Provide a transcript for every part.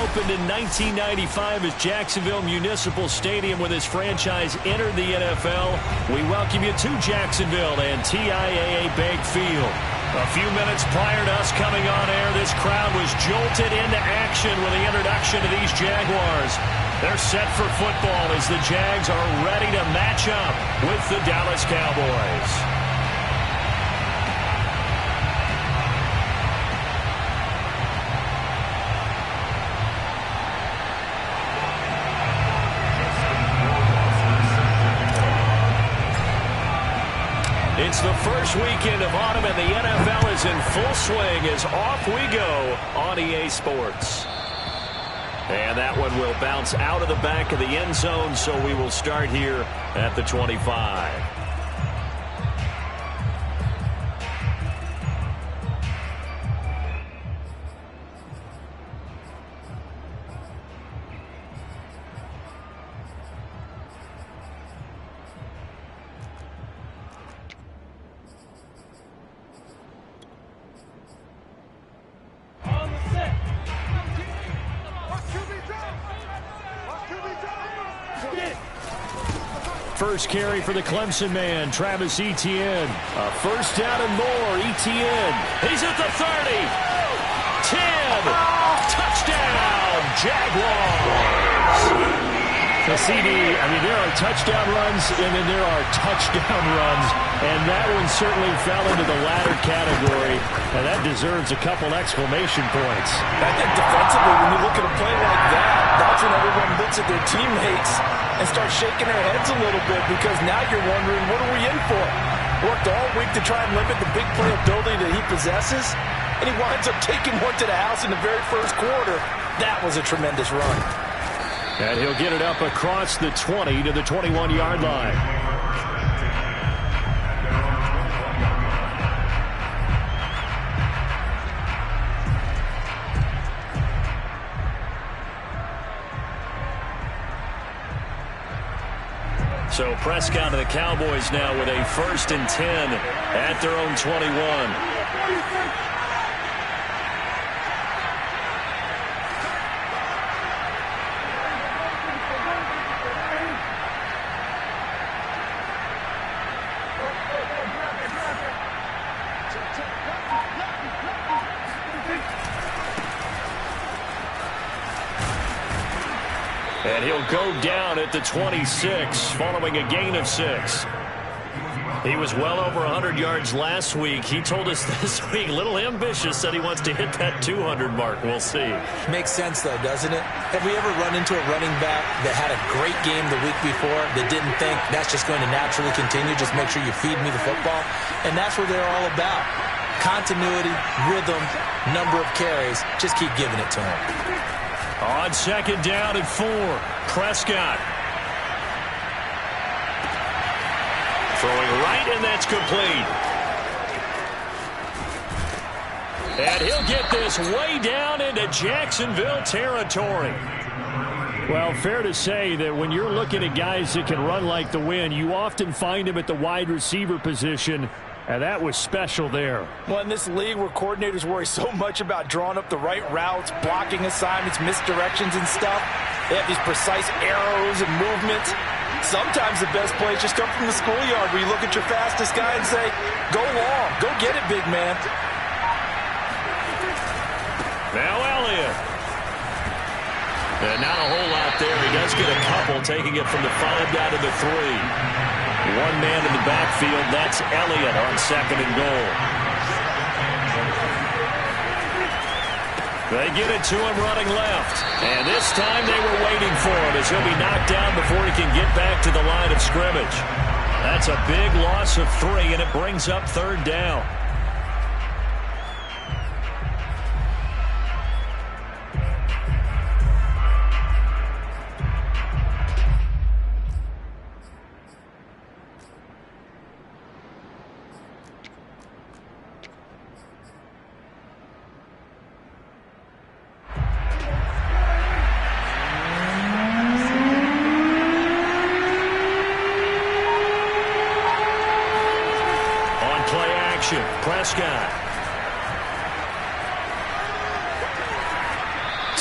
opened in 1995 as Jacksonville Municipal Stadium when this franchise entered the NFL. We welcome you to Jacksonville and TIAA Bank Field. A few minutes prior to us coming on air, this crowd was jolted into action with the introduction of these Jaguars. They're set for football as the Jags are ready to match up with the Dallas Cowboys. It's the first weekend of autumn, and the NFL is in full swing as off we go on EA Sports. And that one will bounce out of the back of the end zone, so we will start here at the 25. First carry for the Clemson man, Travis Etienne. A first down and more, Etienne. He's at the 30. 10. Touchdown, Jaguars. The CD, there are touchdown runs, and then there are touchdown runs, and that one certainly fell into the latter category, and that deserves a couple exclamation points. I think defensively, when you look at a play like that, that's when everyone looks at their teammates and starts shaking their heads a little bit, because now you're wondering, what are we in for? Worked all week to try and limit the big play ability that he possesses, and he winds up taking one to the house in the very first quarter. That was a tremendous run. And he'll get it up across the 20 to the 21-yard line. So Prescott and the Cowboys now with a 1st and 10 at their own 21. And he'll go down at the 26 following a gain of 6. He was well over 100 yards last week. He told us this week, a little ambitious, said he wants to hit that 200 mark. We'll see. Makes sense, though, doesn't it? Have we ever run into a running back that had a great game the week before that didn't think that's just going to naturally continue? Just make sure you feed me the football. And that's what they're all about. Continuity, rhythm, number of carries. Just keep giving it to him. On 2nd down and 4, Prescott. Throwing right, and that's complete. And he'll get this way down into Jacksonville territory. Well, fair to say that when you're looking at guys that can run like the wind, you often find them at the wide receiver position. And that was special there. Well, in this league where coordinators worry so much about drawing up the right routes, blocking assignments, misdirections and stuff, they have these precise arrows and movements. Sometimes the best plays just come from the schoolyard where you look at your fastest guy and say, go long, go get it, big man. Now Elliott. And not a whole lot there. He does get a couple, taking it from the 5 down to the 3. One man in the backfield, that's Elliott on 2nd and goal. They get it to him running left. And this time they were waiting for him as he'll be knocked down before he can get back to the line of scrimmage. That's a big loss of 3, and it brings up 3rd down. Prescott.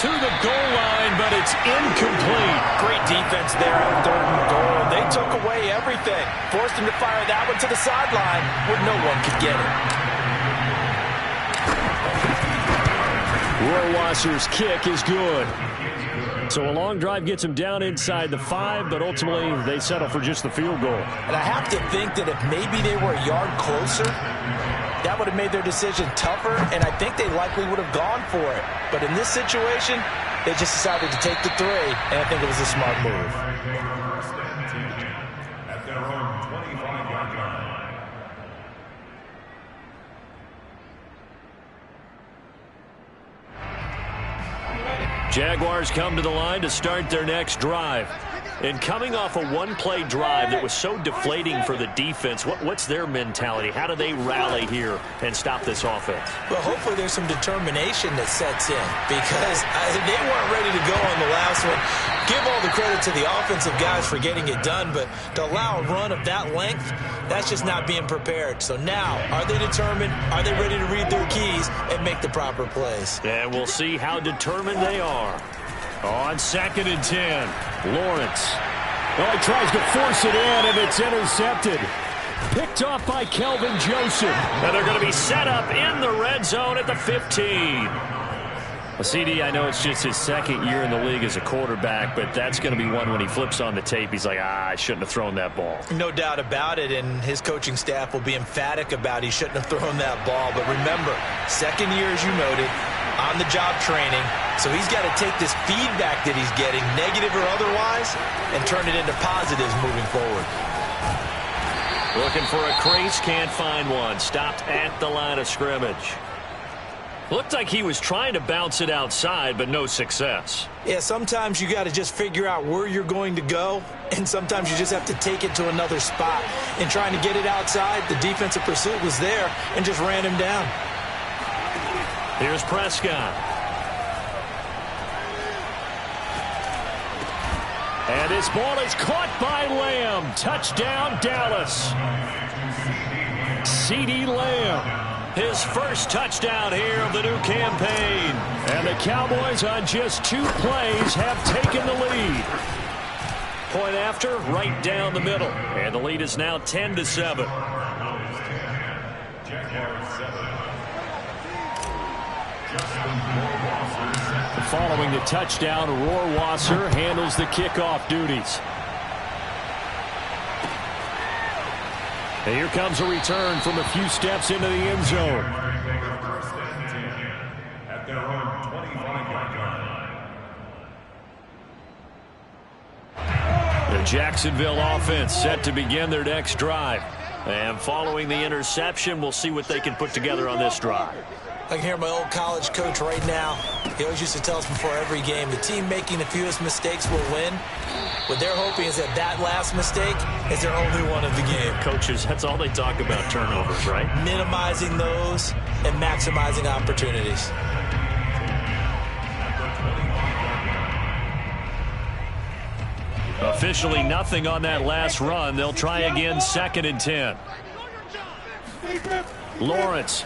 to the goal line, but it's incomplete. Great defense there on 3rd and goal. They took away everything. Forced him to fire that one to the sideline where no one could get it. Rohrwasser's kick is good. So a long drive gets him down inside the 5, but ultimately they settle for just the field goal. And I have to think that if maybe they were a yard closer, that would have made their decision tougher, and I think they likely would have gone for it. But in this situation, they just decided to take the 3, and I think it was a smart move. Jaguars come to the line to start their next drive. And coming off a one-play drive that was so deflating for the defense, what's their mentality? How do they rally here and stop this offense? Well, hopefully there's some determination that sets in because they weren't ready to go on the last one. Give all the credit to the offensive guys for getting it done, but to allow a run of that length, that's just not being prepared. So now, are they determined? Are they ready to read their keys and make the proper plays? And we'll see how determined they are. On 2nd and 10, Lawrence. Oh, he tries to force it in, and it's intercepted. Picked off by Kelvin Joseph. And they're going to be set up in the red zone at the 15. CD, I know it's just his 2nd year in the league as a quarterback, but that's going to be one when he flips on the tape, he's like, I shouldn't have thrown that ball. No doubt about it, and his coaching staff will be emphatic about he shouldn't have thrown that ball. But remember, 2nd year, as you noted, on-the-job training, so he's got to take this feedback that he's getting, negative or otherwise, and turn it into positives moving forward. Looking for a crease, can't find one. Stopped at the line of scrimmage. Looked like he was trying to bounce it outside, but no success. Yeah, sometimes you got to just figure out where you're going to go, and sometimes you just have to take it to another spot. In trying to get it outside, the defensive pursuit was there and just ran him down. Here's Prescott. And this ball is caught by Lamb. Touchdown, Dallas. CeeDee Lamb. His first touchdown here of the new campaign. And the Cowboys on just 2 plays have taken the lead. Point after, right down the middle. And the lead is now 10-7. Following the touchdown, Rohrwasser handles the kickoff duties. And here comes a return from a few steps into the end zone. At their own 25-yard line. The Jacksonville offense set to begin their next drive. And following the interception, we'll see what they can put together on this drive. I can hear my old college coach right now. He always used to tell us before every game, the team making the fewest mistakes will win. What they're hoping is that that last mistake is their only one of the game. Coaches, that's all they talk about, turnovers, right? Minimizing those and maximizing opportunities. Officially nothing on that last run. They'll try again 2nd and 10. Lawrence.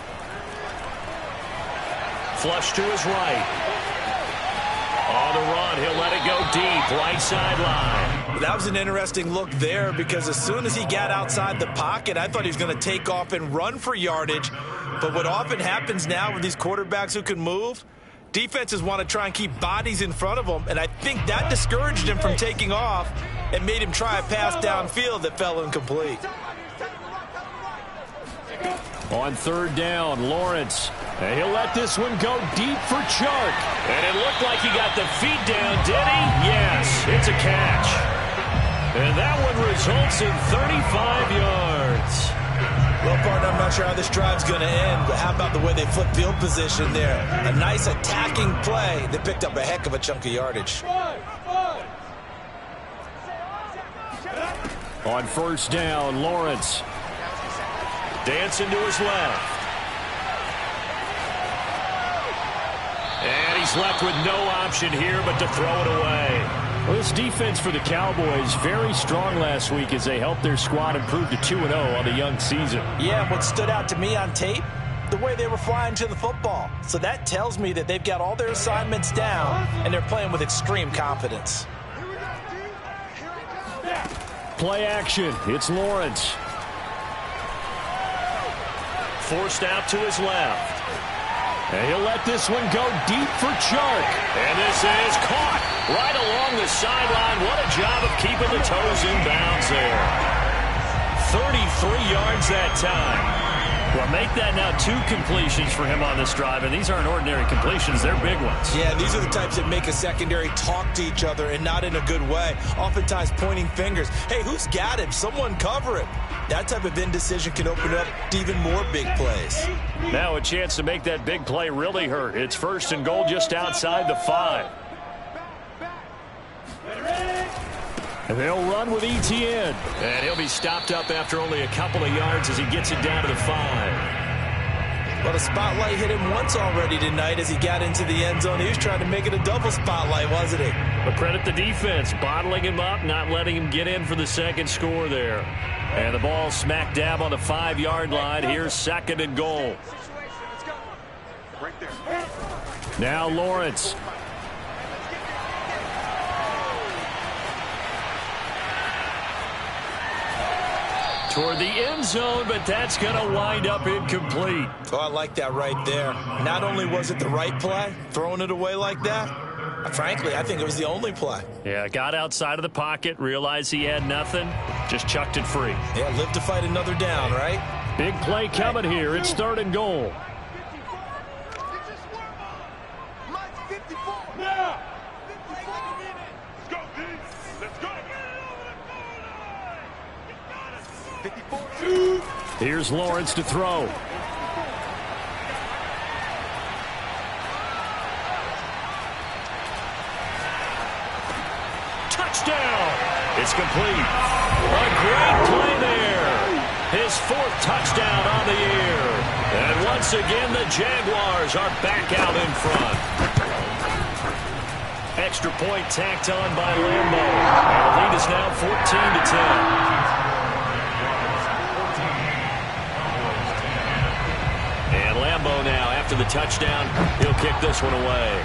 Flush to his right. On the run, he'll let it go deep, right sideline. That was an interesting look there because as soon as he got outside the pocket, I thought he was going to take off and run for yardage. But what often happens now with these quarterbacks who can move, defenses want to try and keep bodies in front of them, and I think that discouraged him from taking off and made him try a pass downfield that fell incomplete. On 3rd down, Lawrence. And he'll let this one go deep for Chark. And it looked like he got the feet down, did he? Yes, it's a catch. And that one results in 35 yards. Well, partner, I'm not sure how this drive's going to end, but how about the way they flip field position there? A nice attacking play that picked up a heck of a chunk of yardage. On 1st down, Lawrence. Dancing to his left. And he's left with no option here but to throw it away. Well, this defense for the Cowboys very strong last week as they helped their squad improve to 2-0 on the young season. Yeah, what stood out to me on tape, the way they were flying to the football. So that tells me that they've got all their assignments down, and they're playing with extreme confidence. Play action. It's Lawrence. Forced out to his left. And he'll let this one go deep for Chark. And this is caught right along the sideline. What a job of keeping the toes in bounds there. 33 yards that time. Well, make that now 2 completions for him on this drive, and these aren't ordinary completions. They're big ones. Yeah, these are the types that make a secondary talk to each other and not in a good way. Oftentimes pointing fingers. Hey, who's got him? Someone cover him. That type of indecision can open up to even more big plays. Now a chance to make that big play really hurt. It's 1st and goal just outside the 5. And they'll run with Etienne. And he'll be stopped up after only a couple of yards as he gets it down to the 5. Well, the spotlight hit him once already tonight as he got into the end zone. He was trying to make it a double spotlight, wasn't he? But credit the defense, bottling him up, not letting him get in for the second score there. And the ball smack dab on the 5-yard line. Here's 2nd and goal. Now Lawrence. Toward the end zone, but that's going to wind up incomplete. Oh, I like that right there. Not only was it the right play, throwing it away like that, frankly, I think it was the only play. Yeah, got outside of the pocket, realized he had nothing, just chucked it free. Yeah, live to fight another down, right? Big play coming here. It's 3rd and goal. Here's Lawrence to throw. Touchdown! It's complete. A great play there. His 4th touchdown on the year. And once again, the Jaguars are back out in front. Extra point tacked on by Lambo. And the lead is now 14-10. And Lambo now, after the touchdown, he'll kick this one away.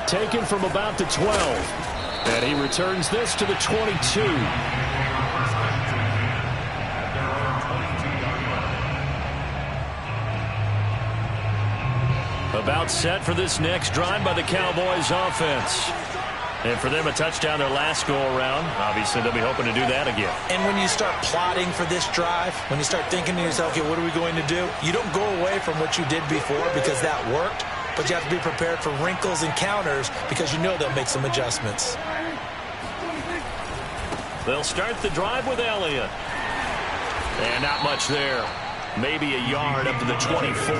Taken from about the 12. And he returns this to the 22. About set for this next drive by the Cowboys offense. And for them, a touchdown their last go-around. Obviously, they'll be hoping to do that again. And when you start plotting for this drive, when you start thinking to yourself, okay, what are we going to do? You don't go away from what you did before because that worked, but you have to be prepared for wrinkles and counters because you know they'll make some adjustments. They'll start the drive with Elliott. And not much there. Maybe a yard up to the 24.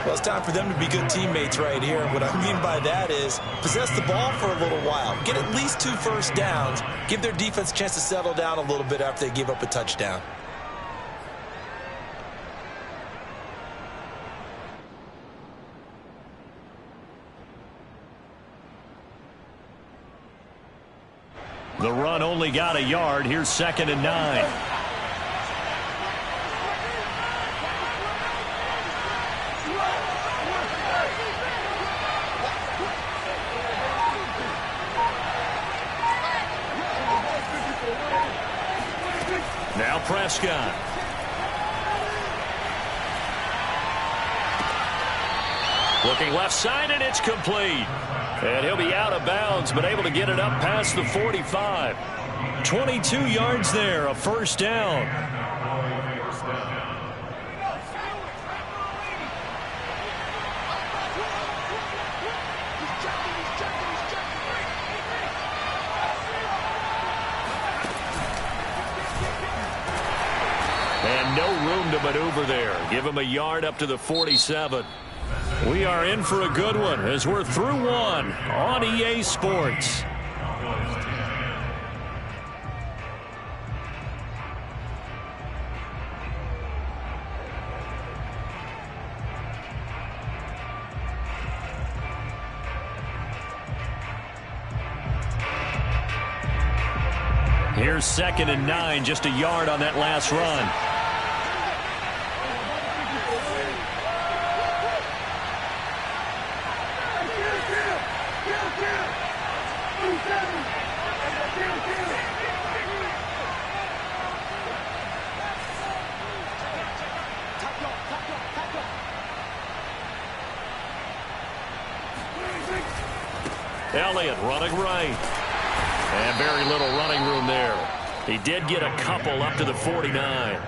Well, it's time for them to be good teammates right here. What I mean by that is possess the ball for a little while. Get at least 2 first downs. Give their defense a chance to settle down a little bit after they give up a touchdown. The run only got a yard. Here's 2nd and 9. Now Prescott. Looking left side, and it's complete. And he'll be out of bounds, but able to get it up past the 45. 22 yards there, a 1st down. And no room to maneuver there. Give him a yard up to the 47. We are in for a good one as we're through one on EA Sports. Here's 2nd and 9, just a yard on that last run. Elliott running right. And very little running room there. He did get a couple up to the 49.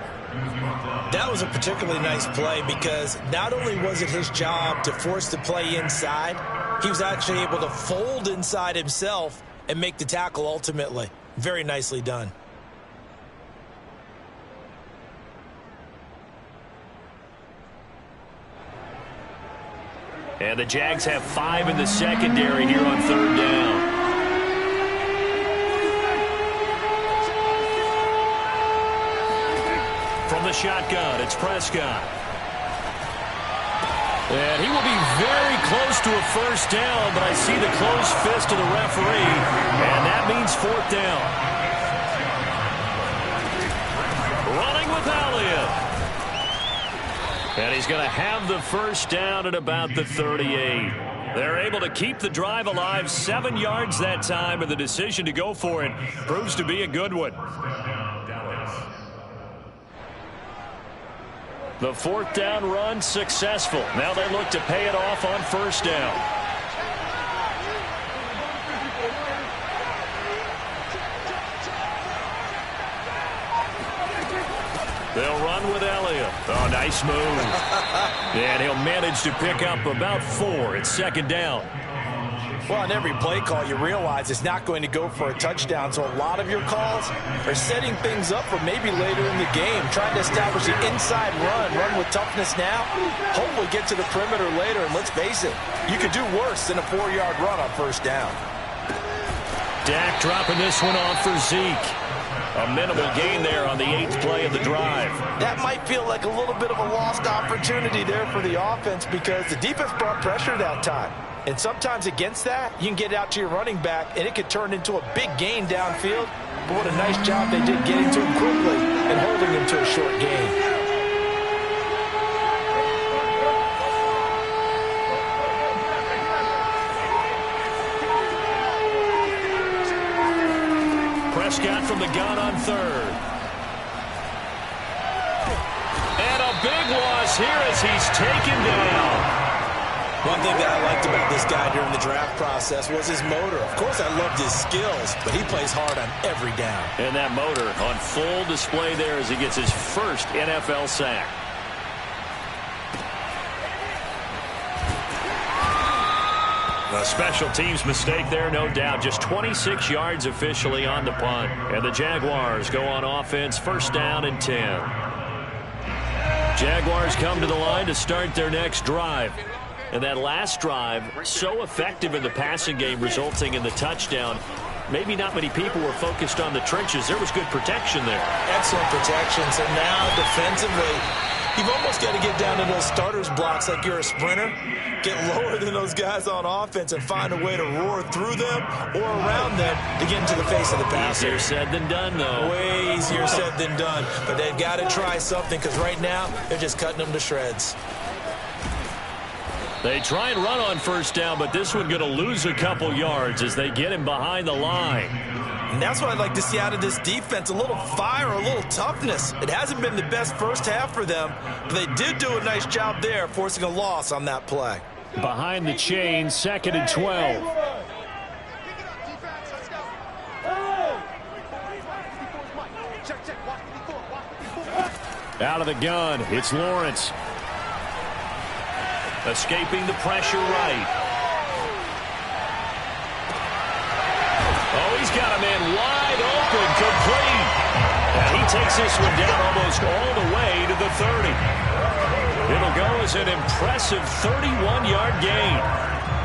That was a particularly nice play because not only was it his job to force the play inside, he was actually able to fold inside himself and make the tackle ultimately. Very nicely done. And the Jags have 5 in the secondary here on 3rd down. From the shotgun, it's Prescott. And he will be very close to a first down, but I see the closed fist of the referee, and that means 4th down. Running with Elliott. And he's going to have the first down at about the 38. They're able to keep the drive alive, 7 yards that time, and the decision to go for it proves to be a good one. The 4th down run successful. Now they look to pay it off on 1st down. They'll run with Elliott. Oh, nice move. And he'll manage to pick up about 4 at 2nd down. Well, on every play call, you realize it's not going to go for a touchdown, so a lot of your calls are setting things up for maybe later in the game, trying to establish the inside run with toughness now, hopefully get to the perimeter later, and let's face it, you could do worse than a 4-yard run on 1st down. Dak dropping this one off for Zeke. A minimal gain there on the 8th play of the drive. That might feel like a little bit of a lost opportunity there for the offense because the defense brought pressure that time. And sometimes against that, you can get out to your running back, and it could turn into a big gain downfield. But what a nice job they did getting to him quickly and holding him to a short gain. Prescott from the gun on 3rd. And a big loss here as he's taken down. One thing that I liked about this guy during the draft process was his motor. Of course, I loved his skills, but he plays hard on every down. And that motor on full display there as he gets his first NFL sack. A special teams mistake there, no doubt. Just 26 yards officially on the punt. And the Jaguars go on offense, 1st down and 10. Jaguars come to the line to start their next drive. And that last drive, so effective in the passing game, resulting in the touchdown. Maybe not many people were focused on the trenches. There was good protection there. Excellent protection. So now defensively, you've almost got to get down to those starters blocks like you're a sprinter. Get lower than those guys on offense and find a way to roar through them or around them to get into the face of the passer. Easier said than done, though. Way easier said than done. But they've got to try something because right now they're just cutting them to shreds. They try and run on 1st down, but this one going to lose a couple yards as they get him behind the line. And that's what I'd like to see out of this defense, a little fire, a little toughness. It hasn't been the best first half for them, but they did do a nice job there, forcing a loss on that play. Behind the chain, 2nd and 12. Out of the gun, it's Lawrence. Escaping the pressure right. Oh, he's got a man wide open, complete. And he takes this one down almost all the way to the 30. It'll go as an impressive 31-yard gain.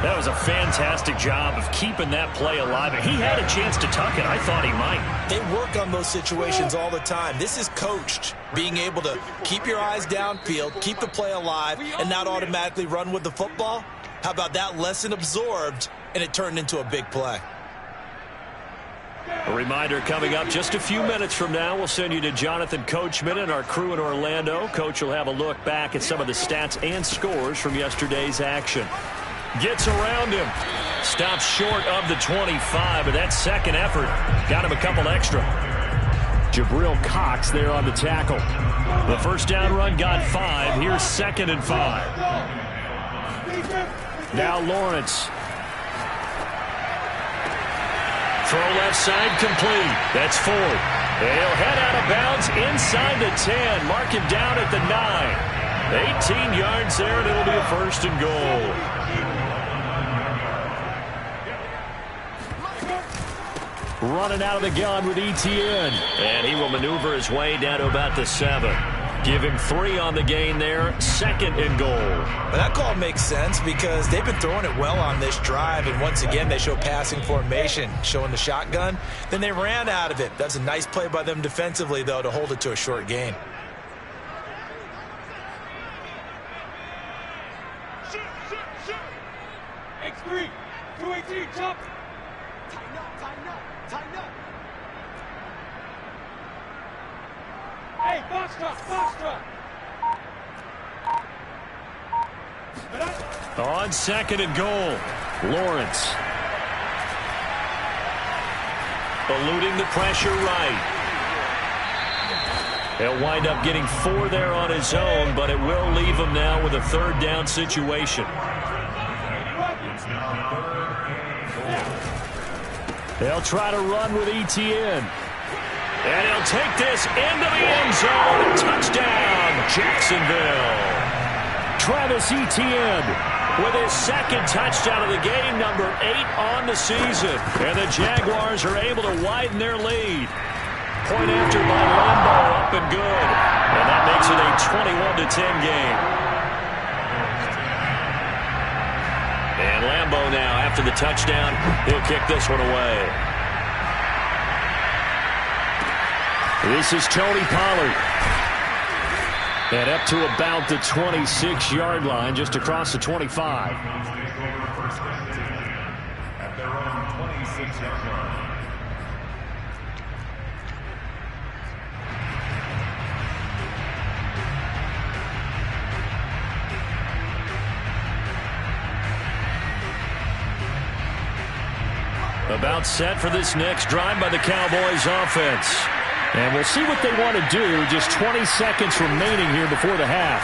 That was a fantastic job of keeping that play alive. And he had a chance to tuck it. I thought he might. They work on those situations all the time. This is coached. Being able to keep your eyes downfield, keep the play alive, and not automatically run with the football. How about that lesson absorbed, and it turned into a big play? A reminder coming up just a few minutes from now, we'll send you to Jonathan Coachman and our crew in Orlando. Coach will have a look back at some of the stats and scores from yesterday's action. Gets around him. Stops short of the 25, but that second effort got him a couple extra. Jabril Cox there on the tackle. The first down run got 5. Here's 2nd and 5. Now Lawrence. Throw left side complete. That's Ford. And he'll head out of bounds inside the 10. Mark him down at the 9. 18 yards there, and it'll be a 1st and goal. Running out of the gun with Etienne. And he will maneuver his way down to about the 7. Give him 3 on the gain there. 2nd and goal. Well, that call makes sense because they've been throwing it well on this drive, and once again they show passing formation, showing the shotgun. Then they ran out of it. That's a nice play by them defensively, though, to hold it to a short gain. X3, 218, jump. Tighten up, tighten up, tighten up. Hey, Foxtrot, Foxtrot. On 2nd and goal, Lawrence. Eluding the pressure right. He'll wind up getting 4 there on his own, but it will leave him now with a 3rd down situation. They'll try to run with Etienne. And he'll take this into the end zone. Touchdown, Jacksonville. Travis Etienne with his 2nd touchdown of the game, number 8 on the season. And the Jaguars are able to widen their lead. Point after by Lambo, up and good. And that makes it a 21-10 game. And Lambo now, after the touchdown, he'll kick this one away. This is Tony Pollard. And up to about the 26-yard line, just across the 25. At their own 26-yard line. About set for this next drive by the Cowboys offense. And we'll see what they want to do. Just 20 seconds remaining here before the half.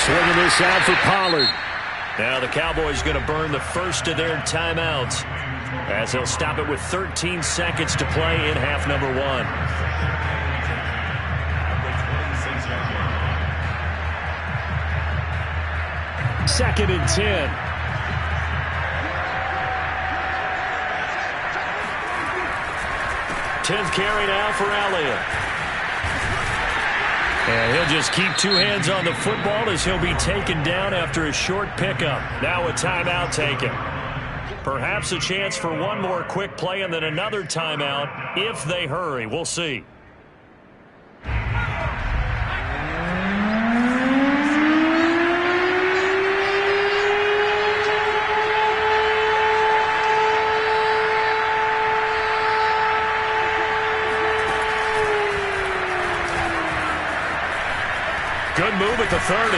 Swinging this out for Pollard. Now the Cowboys going to burn the first of their timeouts as they'll stop it with 13 seconds to play in half number 1. Second and 10. Tenth carry now for Elliott. And he'll just keep 2 hands on the football as he'll be taken down after a short pickup. Now a timeout taken. Perhaps a chance for one more quick play and then another timeout if they hurry. We'll see. Good move at the 30.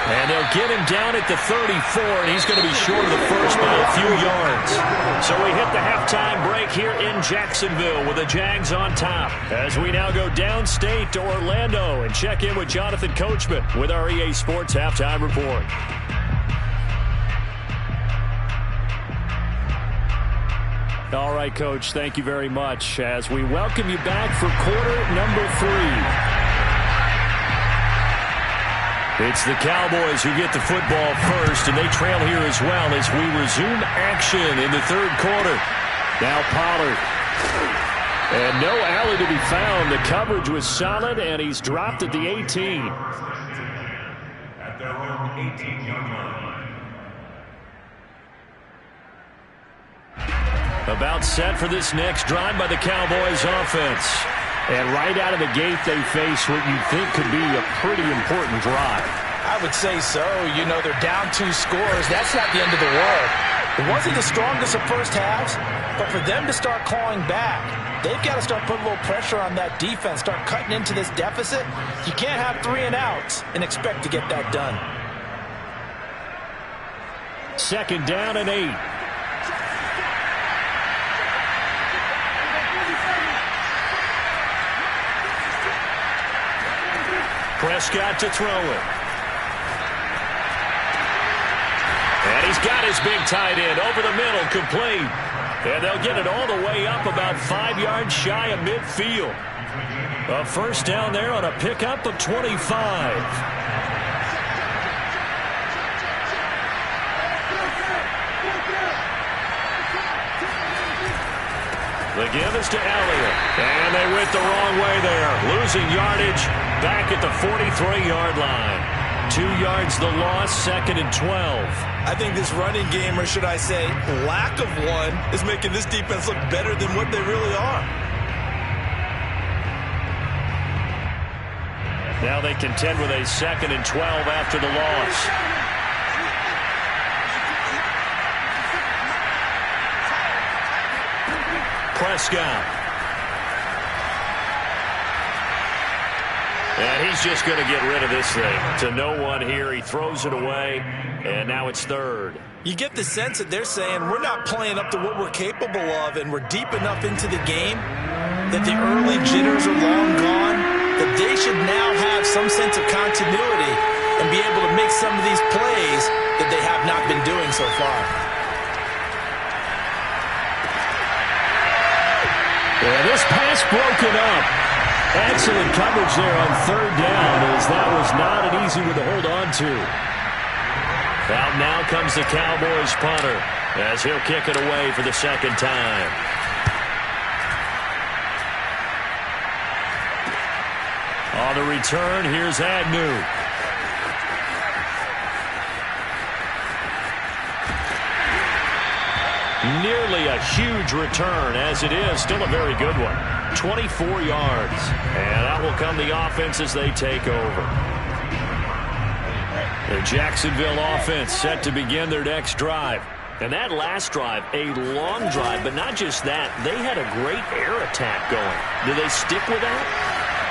And they'll get him down at the 34, and he's going to be short of the first by a few yards. So we hit the halftime break here in Jacksonville with the Jags on top. As we now go downstate to Orlando and check in with Jonathan Coachman with our EA Sports Halftime Report. All right, Coach, thank you very much as we welcome you back for quarter number 3. It's the Cowboys who get the football first, and they trail here as well as we resume action in the 3rd quarter. Now Pollard. And no alley to be found. The coverage was solid, and he's dropped at the 18. At their own 18-yard line. About set for this next drive by the Cowboys offense. And right out of the gate, they face what you think could be a pretty important drive. I would say so. You know, they're down 2 scores. That's not the end of the world. It wasn't the strongest of first halves, but for them to start clawing back, they've got to start putting a little pressure on that defense, start cutting into this deficit. You can't have 3 and outs and expect to get that done. 2nd down and 8. Prescott to throw it. And he's got his big tight end over the middle, complete. And they'll get it all the way up about 5 yards shy of midfield. A first down there on a pickup of 25. The give is to Elliott. And they went the wrong way there. Losing yardage back at the 43-yard line. 2 yards the loss, 2nd and 12. I think this running game, or should I say lack of one, is making this defense look better than what they really are. Now they contend with a 2nd and 12 after the loss. Prescott. And he's just going to get rid of this thing. To no one here. He throws it away. And now it's 3rd. You get the sense that they're saying we're not playing up to what we're capable of, and we're deep enough into the game that the early jitters are long gone, that they should now have some sense of continuity and be able to make some of these plays that they have not been doing so far. Yeah, this pass broken up. Excellent coverage there on 3rd down, as that was not an easy one to hold on to. Out now comes the Cowboys punter, as he'll kick it away for the 2nd time. On the return, here's Agnew. Nearly a huge return, as it is still a very good one. 24 yards. And that will come the offense as they take over. The Jacksonville offense set to begin their next drive. And that last drive, a long drive, but not just that. They had a great air attack going. Do they stick with that?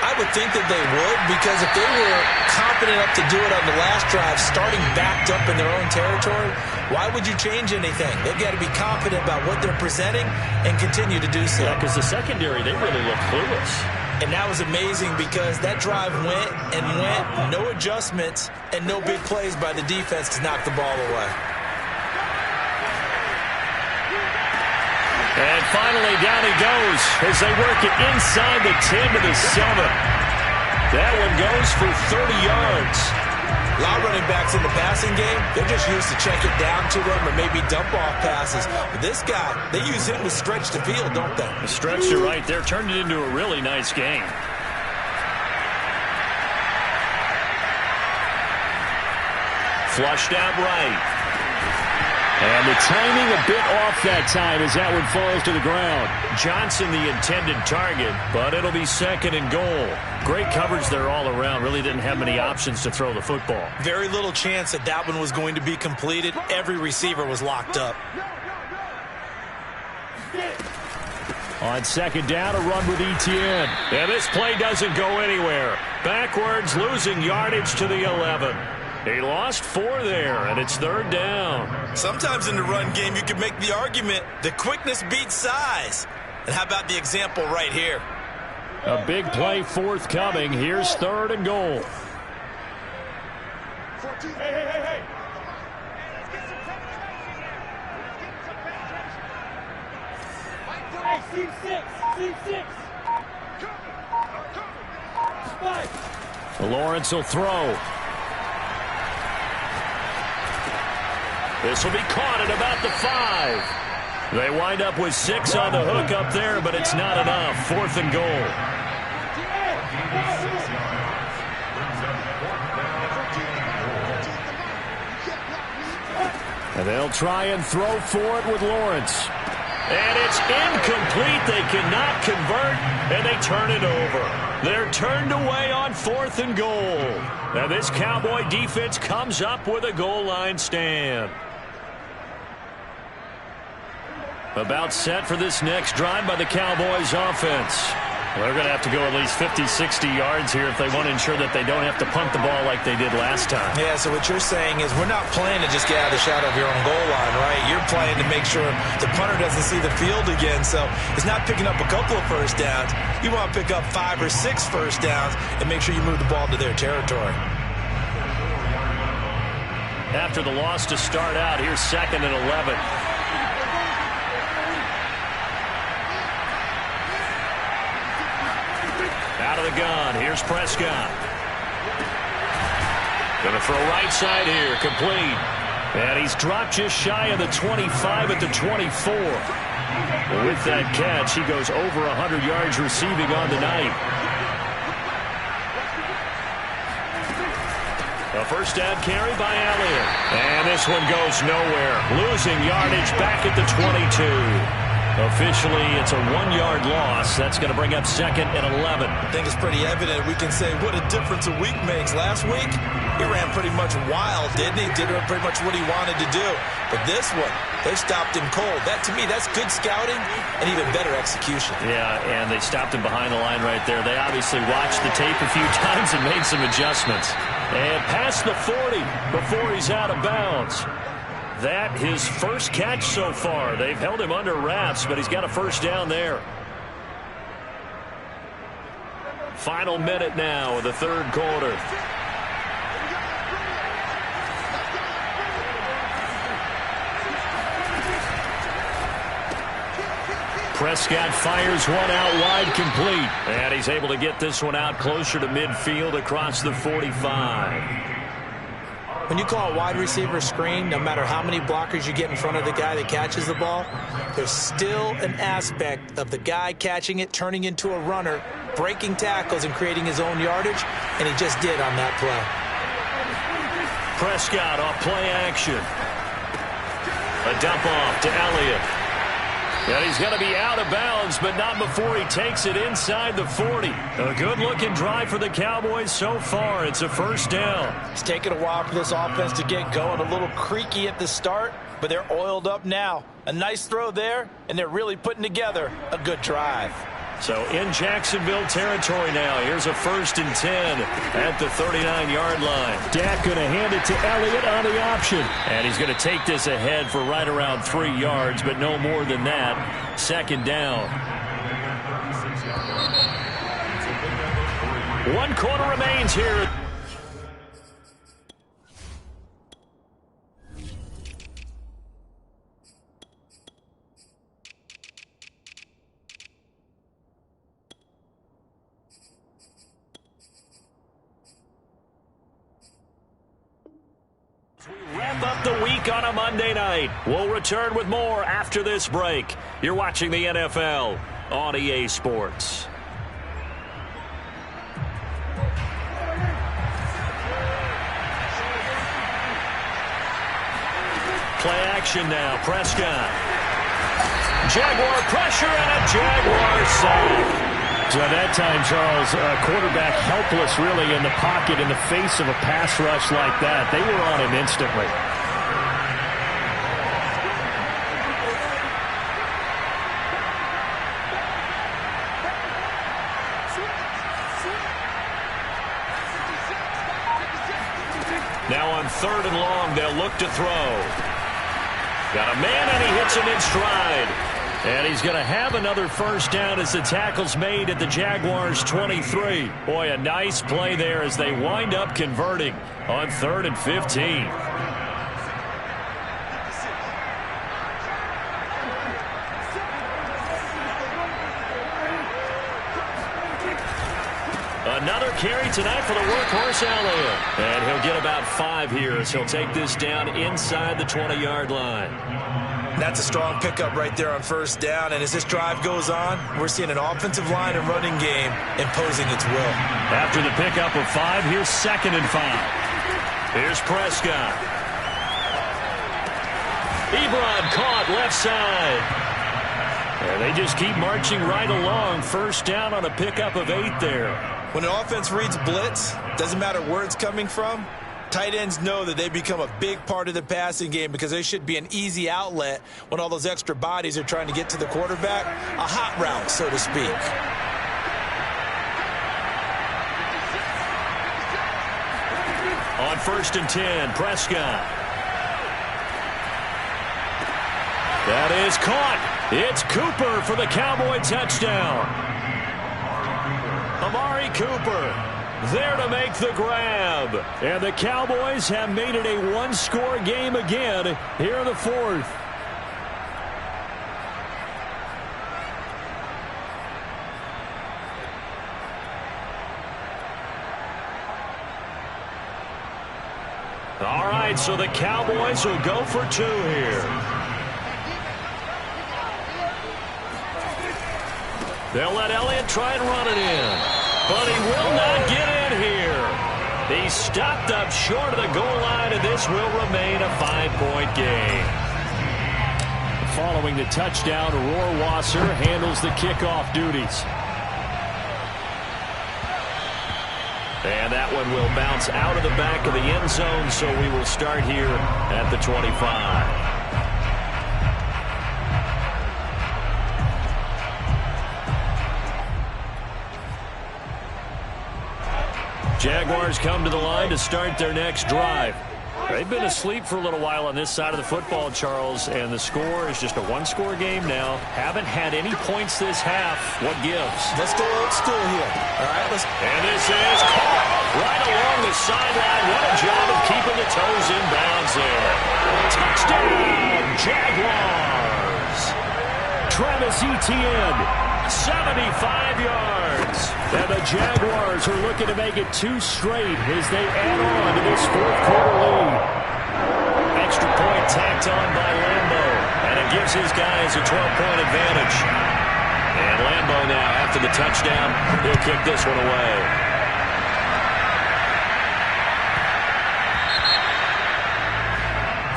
I would think that they would, because if they were confident enough to do it on the last drive, starting backed up in their own territory, why would you change anything? They've got to be confident about what they're presenting and continue to do so. Yeah, because the secondary, they really look clueless. And that was amazing, because that drive went and went, no adjustments, and no big plays by the defense to knock the ball away. And finally, down he goes as they work it inside the 10 to the 7. That one goes for 30 yards. A lot of running backs in the passing game, they're just used to check it down to them or maybe dump-off passes. But this guy, they use him to stretch the field, don't they? The stretch to right there turned it into a really nice game. Flushed out right. And the timing a bit off that time as that one falls to the ground. Johnson the intended target, but it'll be 2nd and goal. Great coverage there all around. Really didn't have many options to throw the football. Very little chance that that one was going to be completed. Every receiver was locked up. On 2nd down, a run with Etienne. And this play doesn't go anywhere. Backwards, losing yardage to the 11. He lost 4 there, and it's 3rd down. Sometimes in the run game, you can make the argument that quickness beats size. And how about the example right here? A big play forthcoming. Here's 3rd and goal. Hey. C6. Lawrence will throw. This will be caught at about the 5. They wind up with 6 on the hook up there, but it's not enough. 4th and goal. And they'll try and throw for it with Lawrence. And it's incomplete. They cannot convert, and they turn it over. They're turned away on 4th and goal. Now this Cowboy defense comes up with a goal line stand. About set for this next drive by the Cowboys offense. Well, they're going to have to go at least 50, 60 yards here if they want to ensure that they don't have to punt the ball like they did last time. Yeah, so what you're saying is we're not playing to just get out of the shadow of your own goal line, right? You're playing to make sure the punter doesn't see the field again. So it's not picking up a couple of first downs. You want to pick up 5 or 6 first downs and make sure you move the ball to their territory. After the loss to start out, here's 2nd and 11. Out of the gun. Here's Prescott. Going to throw right side here. Complete. And he's dropped just shy of the 25 at the 24. With that catch, he goes over 100 yards receiving on the night. A first down carry by Elliott. And this one goes nowhere. Losing yardage back at the 22. Officially, it's a 1-yard loss. That's going to bring up 2nd and 11. I think it's pretty evident. We can say what a difference a week makes. Last week, he ran pretty much wild, didn't he? Did pretty much what he wanted to do. But this one, they stopped him cold. That, to me, that's good scouting and even better execution. Yeah, and they stopped him behind the line right there. They obviously watched the tape a few times and made some adjustments. And past the 40 before he's out of bounds. That his first catch so far. They've held him under wraps, but he's got a first down there. Final minute now of the 3rd quarter. Prescott fires one out wide, complete. And he's able to get this one out closer to midfield across the 45. When you call a wide receiver screen, no matter how many blockers you get in front of the guy that catches the ball, there's still an aspect of the guy catching it, turning into a runner, breaking tackles and creating his own yardage, and he just did on that play. Prescott off play action. A dump off to Elliott. And he's going to be out of bounds, but not before he takes it inside the 40. A good-looking drive for the Cowboys so far. It's a first down. It's taken a while for this offense to get going. A little creaky at the start, but they're oiled up now. A nice throw there, and they're really putting together a good drive. So in Jacksonville territory now. Here's a 1st and 10 at the 39-yard line. Dak going to hand it to Elliott on the option. And he's going to take this ahead for right around 3 yards, but no more than that. 2nd down. 1 quarter remains here. Wrap up the week on a Monday night. We'll return with more after this break. You're watching the NFL on EA Sports. Play action now. Prescott. Jaguar pressure and a Jaguar sack. So at that time, Charles, quarterback helpless really in the pocket in the face of a pass rush like that. They were on him instantly. Now on 3rd and long, they'll look to throw. Got a man, and he hits him in stride. And he's going to have another first down as the tackle's made at the Jaguars' 23. Boy, a nice play there as they wind up converting on 3rd and 15. Another carry tonight for the workhorse Elliott. And he'll get about 5 here as he'll take this down inside the 20-yard line. That's a strong pickup right there on first down. And as this drive goes on, we're seeing an offensive line and running game imposing its will. After the pickup of 5, here's 2nd and 5. Here's Prescott. Ebron caught left side. And they just keep marching right along. First down on a pickup of 8 there. When an offense reads blitz, doesn't matter where it's coming from, tight ends know that they become a big part of the passing game because they should be an easy outlet when all those extra bodies are trying to get to the quarterback. A hot route, so to speak. On 1st and 10, Prescott. That is caught. It's Cooper for the Cowboy touchdown. Amari Cooper there to make the grab. And the Cowboys have made it a one-score game again here in the 4th. All right, so the Cowboys will go for 2 here. They'll let Elliott try and run it in. But he will not get in here. He's stopped up short of the goal line, and this will remain a 5-point game. Following the touchdown, Rohrwasser handles the kickoff duties. And that one will bounce out of the back of the end zone, so we will start here at the 25. Jaguars come to the line to start their next drive. They've been asleep for a little while on this side of the football, Charles, and the score is just a one-score game now. Haven't had any points this half. What gives? Let's go old school here. All right, And this is caught right along the sideline. What a job of keeping the toes in bounds there. Touchdown, Jaguars. Travis Etienne, 75 yards. And the Jaguars are looking to make it 2 straight as they add on to this 4th quarter lead. Extra point tacked on by Lambo, and it gives his guys a 12-point advantage. And Lambo now, after the touchdown, he'll kick this one away.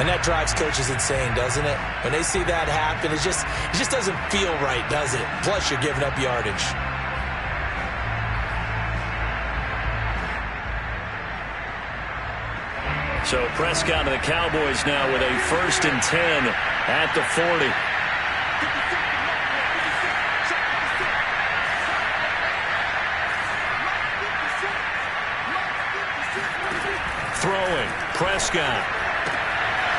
And that drives coaches insane, doesn't it? When they see that happen, it just doesn't feel right, does it? Plus, you're giving up yardage. So Prescott and the Cowboys now with a 1st and 10 at the 40. Throwing, Prescott.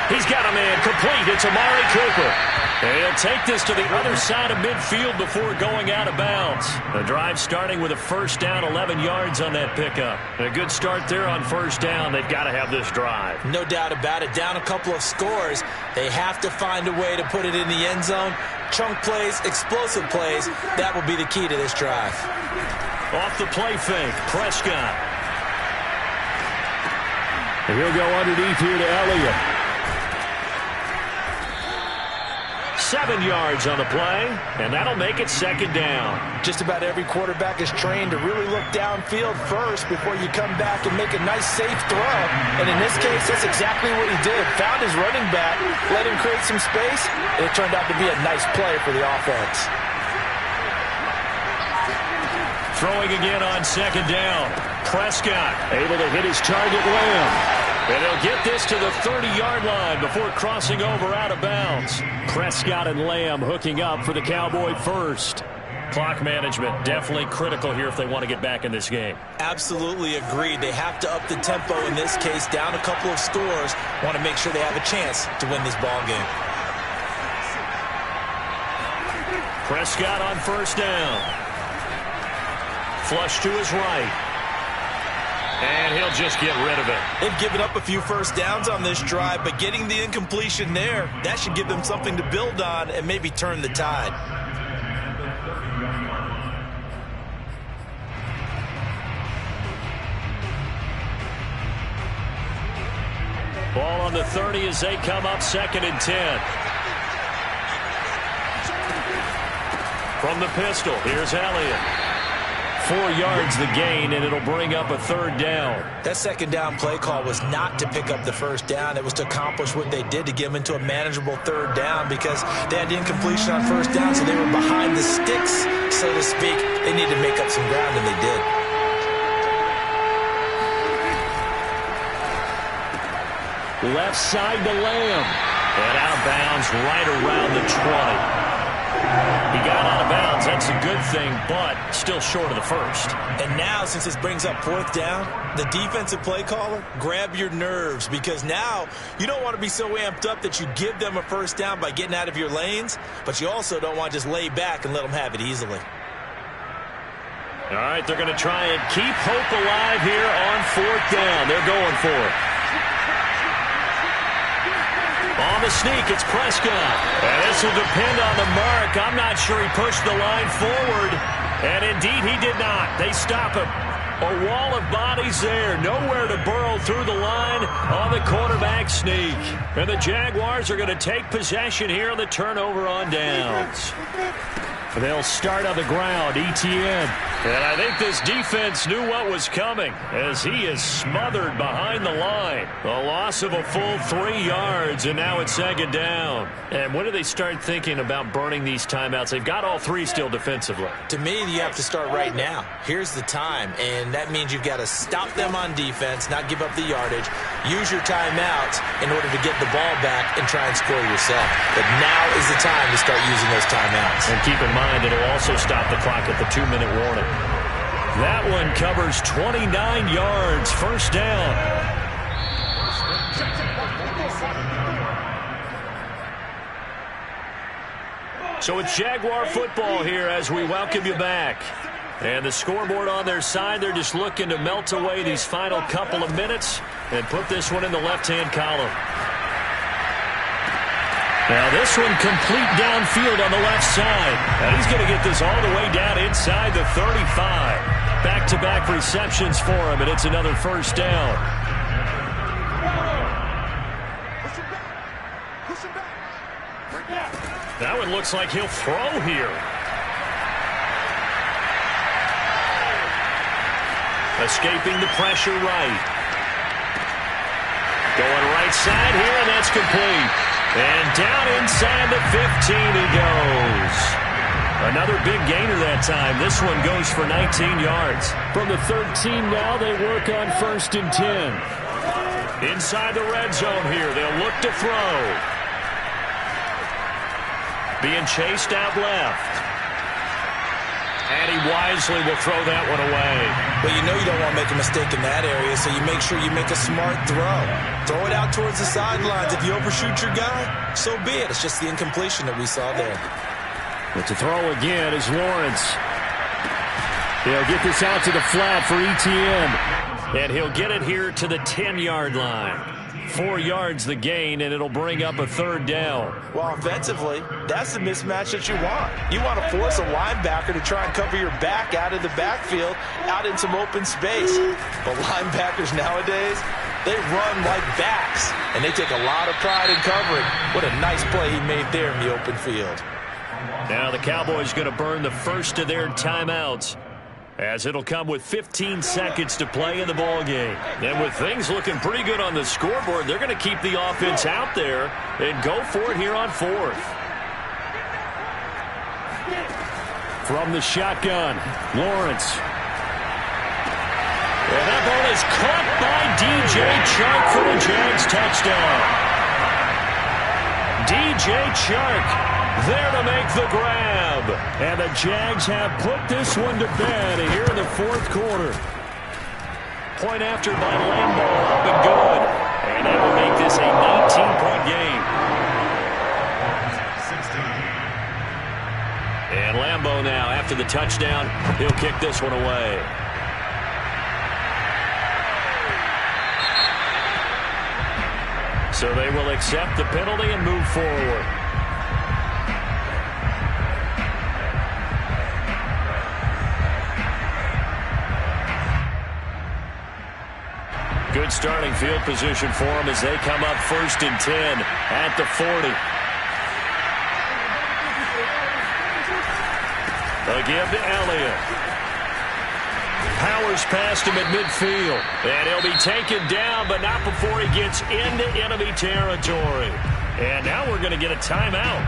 He's got a man complete. It's Amari Cooper. And he'll take this to the other side of midfield before going out of bounds. The drive starting with a first down, 11 yards on that pickup. A good start there on first down. They've got to have this drive. No doubt about it. Down a couple of scores. They have to find a way to put it in the end zone. Chunk plays, explosive plays. That will be the key to this drive. Off the play fake, Prescott. And he'll go underneath here to Elliott. 7 yards on the play, and that'll make it 2nd down. Just about every quarterback is trained to really look downfield first before you come back and make a nice, safe throw. And in this case, that's exactly what he did. Found his running back, let him create some space, and it turned out to be a nice play for the offense. Throwing again on 2nd down. Prescott able to hit his target, Lamb. And they'll get this to the 30-yard line before crossing over out of bounds. Prescott and Lamb hooking up for the Cowboy first. Clock management definitely critical here if they want to get back in this game. Absolutely agreed. They have to up the tempo in this case, down a couple of scores. Want to make sure they have a chance to win this ball game. Prescott on first down. Flush to his right. And he'll just get rid of it. They've given up a few first downs on this drive, but getting the incompletion there, that should give them something to build on and maybe turn the tide. Ball on the 30 as they come up 2nd and 10. From the pistol, here's Elliott. 4 yards the gain, and it'll bring up a 3rd down. That 2nd down play call was not to pick up the 1st down. It was to accomplish what they did, to get them into a manageable 3rd down, because they had the incompletion on 1st down, so they were behind the sticks, so to speak. They needed to make up some ground, and they did. Left side to Lamb. And out of bounds right around the 20. He got out of bounds. That's a good thing, but still short of the 1st. And now, since this brings up 4th down, the defensive play caller, grab your nerves, because now you don't want to be so amped up that you give them a 1st down by getting out of your lanes, but you also don't want to just lay back and let them have it easily. All right, they're going to try and keep hope alive here on 4th down. They're going for it. On the sneak, it's Prescott. And this will depend on the mark. I'm not sure he pushed the line forward. And indeed, he did not. They stop him. A wall of bodies there. Nowhere to burrow through the line on the quarterback sneak. And the Jaguars are going to take possession here on the turnover on downs. They'll start on the ground, Etienne. And I think this defense knew what was coming as he is smothered behind the line. A loss of a full 3 yards, and now it's 2nd down. And when do they start thinking about burning these timeouts? They've got all 3 still defensively. To me, you have to start right now. Here's the time, and that means you've got to stop them on defense, not give up the yardage, use your timeouts in order to get the ball back and try and score yourself. But now is the time to start using those timeouts. And keep in mind, it'll also stop the clock at the 2-minute warning. That one covers 29 yards, 1st down. So it's Jaguar football here as we welcome you back. And the scoreboard on their side, they're just looking to melt away these final couple of minutes and put this one in the left-hand column. Now this one complete downfield on the left side. And he's going to get this all the way down inside the 35. Back-to-back receptions for him, and it's another 1st down. That one looks like he'll throw here. Escaping the pressure right. Going right side here, and that's complete. And down inside the 15 he goes. Another big gainer that time. This one goes for 19 yards. From the 13 now, they work on 1st and 10. Inside the red zone here, they'll look to throw. Being chased out left. And he wisely will throw that one away. But you know you don't want to make a mistake in that area, so you make sure you make a smart throw. Throw it out towards the sidelines. If you overshoot your guy, so be it. It's just the incompletion that we saw there. But to throw again is Lawrence. He'll get this out to the flat for Etienne. And he'll get it here to the 10-yard line. 4 yards the gain, and it'll bring up a 3rd down. Well, offensively, that's the mismatch that you want. You want to force a linebacker to try and cover your back out of the backfield, out in some open space. But linebackers nowadays, they run like backs, and they take a lot of pride in covering. What a nice play he made there in the open field. Now the Cowboys going to burn the first of their timeouts, as it'll come with 15 seconds to play in the ballgame. And with things looking pretty good on the scoreboard, they're going to keep the offense out there and go for it here on 4th. From the shotgun, Lawrence. And that ball is caught by DJ Chark for the Jags touchdown. DJ Chark there to make the grab. And the Jags have put this one to bed here in the 4th quarter. Point after by Lambo, up and good. And that will make this a 19-point game. And Lambo now, after the touchdown, he'll kick this one away. So they will accept the penalty and move forward. Good starting field position for them as they come up 1st and 10 at the 40. A give to Elliott. Powers past him at midfield. And he'll be taken down, but not before he gets into enemy territory. And now we're going to get a timeout.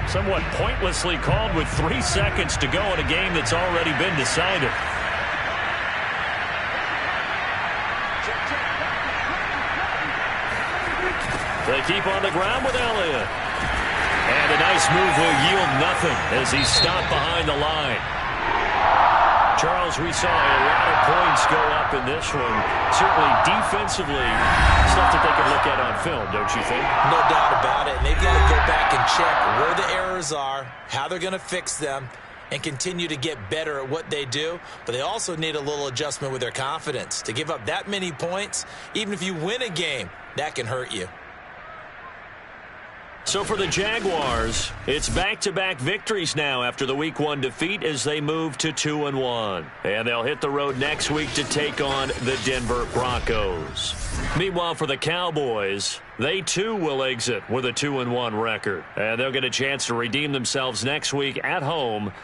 Somewhat pointlessly called with 3 seconds to go in a game that's already been decided. They keep on the ground with Elliott. And a nice move will yield nothing as he's stopped behind the line. Charles, we saw a lot of points go up in this one. Certainly defensively, stuff that they can look at on film, don't you think? No doubt about it. And they've got to go back and check where the errors are, how they're going to fix them, and continue to get better at what they do. But they also need a little adjustment with their confidence. To give up that many points, even if you win a game, that can hurt you. So for the Jaguars, it's back-to-back victories now after the Week 1 defeat as they move to 2-1. And they'll hit the road next week to take on the Denver Broncos. Meanwhile, for the Cowboys, they too will exit with a 2-1 record. And they'll get a chance to redeem themselves next week at home